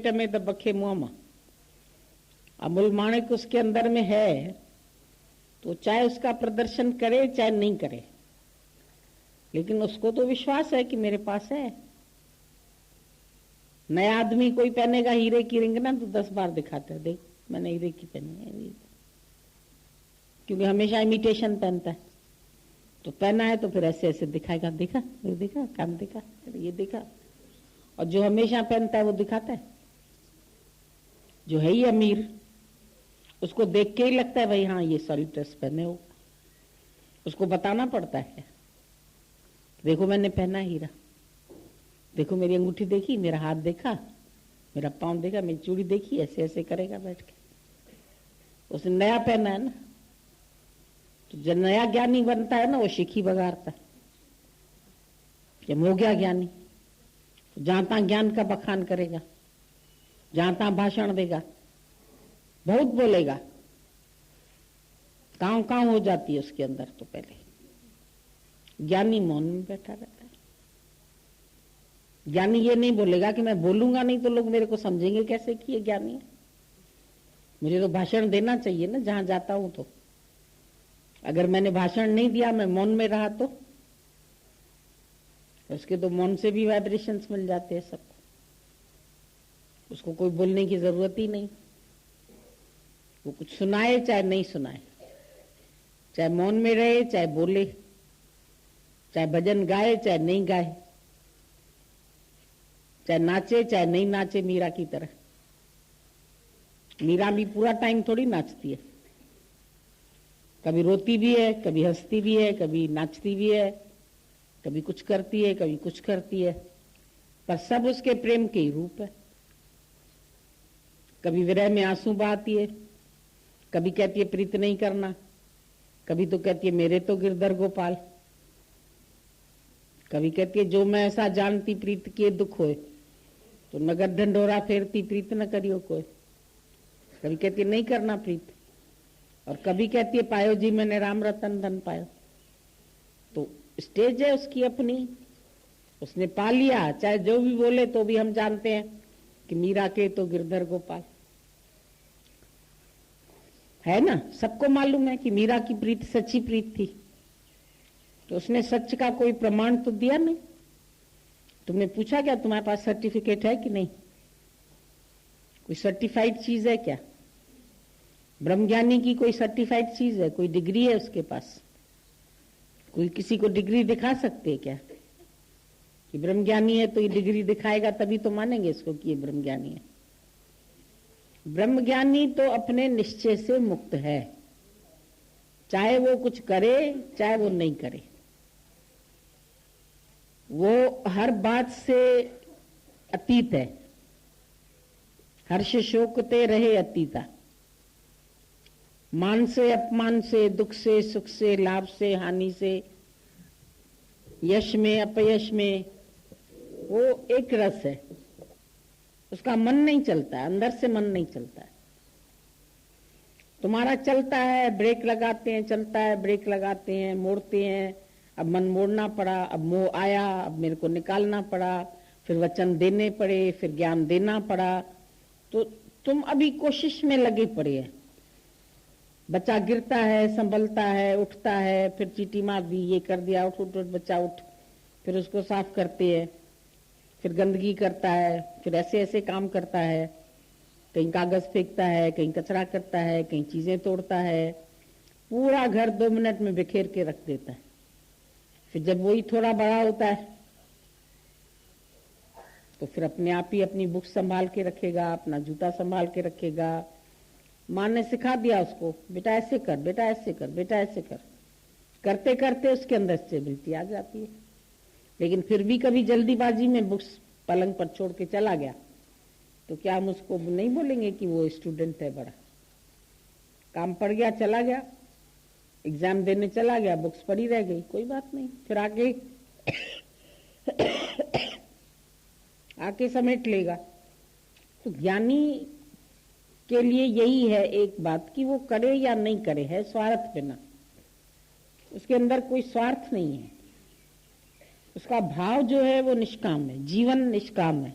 पेट में तो बखे मुंह में। अमूल माणिक उसके अंदर में है, तो चाहे उसका प्रदर्शन करे चाहे नहीं करे, लेकिन उसको तो विश्वास है कि मेरे पास है। नया आदमी कोई पहनेगा हीरे की रिंग ना, तो 10 बार दिखाता है, देख मैंने हीरे की पहनी है, क्योंकि हमेशा इमिटेशन पहनता है। तो पहना है तो फिर ऐसे ऐसे दिखाएगा, देखा ये देखा, कान देखा, ये देखा। और जो हमेशा पहनता है वो दिखाता है। जो है ही अमीर, उसको देख के ही लगता है भाई हाँ ये सारी ड्रेस पहने हो। उसको बताना पड़ता है, देखो मैंने पहना हीरा, देखो मेरी अंगूठी देखी, मेरा हाथ देखा, मेरा पाँव देखा, मेरी चूड़ी देखी, ऐसे ऐसे करेगा बैठ के। उसने नया पहना है ना। तो जब नया ज्ञानी बनता है ना, वो शिखी बगाड़ता है। जब हो गया ज्ञानी, तो जहां तहां ज्ञान का बखान करेगा, जहां तहां भाषण देगा, बहुत बोलेगा, कांव कांव हो जाती है उसके अंदर। तो पहले ज्ञानी मौन में बैठा रहता है। ज्ञानी ये नहीं बोलेगा कि मैं बोलूंगा नहीं तो लोग मेरे को समझेंगे कैसे कि ये ज्ञानी है। मुझे तो भाषण देना चाहिए ना जहां जाता हूं। तो अगर मैंने भाषण नहीं दिया, मैं मौन में रहा, तो उसके तो मौन से भी वाइब्रेशंस मिल जाते हैं सबको। उसको कोई बोलने की जरूरत ही नहीं। वो कुछ सुनाए चाहे नहीं सुनाए, चाहे मौन में रहे चाहे बोले, चाहे भजन गाए चाहे नहीं गाए, चाहे नाचे चाहे नहीं नाचे, मीरा की तरह। मीरा भी पूरा टाइम थोड़ी नाचती है, कभी रोती भी है, कभी हंसती भी है, कभी नाचती भी है, कभी कुछ करती है, कभी कुछ करती है, पर सब उसके प्रेम के ही रूप है। कभी विरह में आंसू बहाती है, कभी कहती है प्रीत नहीं करना, कभी तो कहती है मेरे तो गिरधर गोपाल, कभी कहती है जो मैं ऐसा जानती प्रीत के दुख होए, तो नगर ढंडोरा फेरती प्रीत न करियो कोई। कभी कहती है नहीं करना प्रीत, और कभी कहती है पायो जी मैंने राम रतन धन पायो। तो स्टेज है उसकी अपनी, उसने पा लिया। चाहे जो भी बोले तो भी हम जानते हैं कि मीरा के तो गिरधर गोपाल है ना। सबको मालूम है कि मीरा की प्रीत सच्ची प्रीत थी। तो उसने सच का कोई प्रमाण तो दिया नहीं। तुमने पूछा क्या तुम्हारे पास सर्टिफिकेट है कि नहीं? कोई सर्टिफाइड चीज है क्या? ब्रह्मज्ञानी की कोई सर्टिफाइड चीज है? कोई डिग्री है उसके पास? कोई किसी को डिग्री दिखा सकते है क्या कि ब्रह्मज्ञानी है? तो ये डिग्री दिखाएगा तभी तो मानेंगे इसको कि ये ब्रह्मज्ञानी है। ब्रह्मज्ञानी तो अपने निश्चय से मुक्त है, चाहे वो कुछ करे चाहे वो नहीं करे। वो हर बात से अतीत है। हर्ष शोक ते रहे अतीता। मान से अपमान से, दुख से सुख से, लाभ से हानि से, यश में अपयश में, वो एक रस है। उसका मन नहीं चलता है, अंदर से मन नहीं चलता है। तुम्हारा चलता है, ब्रेक लगाते हैं, चलता है, ब्रेक लगाते हैं, मोड़ते हैं। अब मन मोड़ना पड़ा, अब मोह आया, अब मेरे को निकालना पड़ा, फिर वचन देने पड़े, फिर ज्ञान देना पड़ा। तो तुम अभी कोशिश में लगे पड़े हैं। बच्चा गिरता है, संभलता है, उठता है, फिर चीटी मार दी, ये कर दिया, उठ उठ उठ बच्चा उठ, फिर उसको साफ करते हैं, फिर गंदगी करता है, फिर ऐसे ऐसे काम करता है। कहीं कागज फेंकता है, कहीं कचरा करता है, कहीं चीजें तोड़ता है। पूरा घर 2 मिनट में बिखेर के रख देता है। फिर जब वही थोड़ा बड़ा होता है तो फिर अपने आप ही अपनी बुक संभाल के रखेगा, अपना जूता संभाल के रखेगा। माँ ने सिखा दिया उसको, बेटा ऐसे कर, बेटा ऐसे कर, बेटा ऐसे कर। करते करते उसके अंदर स्टेबिलिटी आ जाती है। लेकिन फिर भी कभी जल्दीबाजी में बुक्स पलंग पर छोड़ के चला गया तो क्या हम उसको नहीं बोलेंगे कि वो स्टूडेंट है बड़ा? काम पड़ गया, चला गया, एग्जाम देने चला गया, बुक्स पड़ी रह गई, कोई बात नहीं, फिर आके समेट लेगा। तो ज्ञानी के लिए यही है एक बात कि वो करे या नहीं करे, है स्वार्थ बिना। उसके अंदर कोई स्वार्थ नहीं है। उसका भाव जो है वो निष्काम है, जीवन निष्काम है।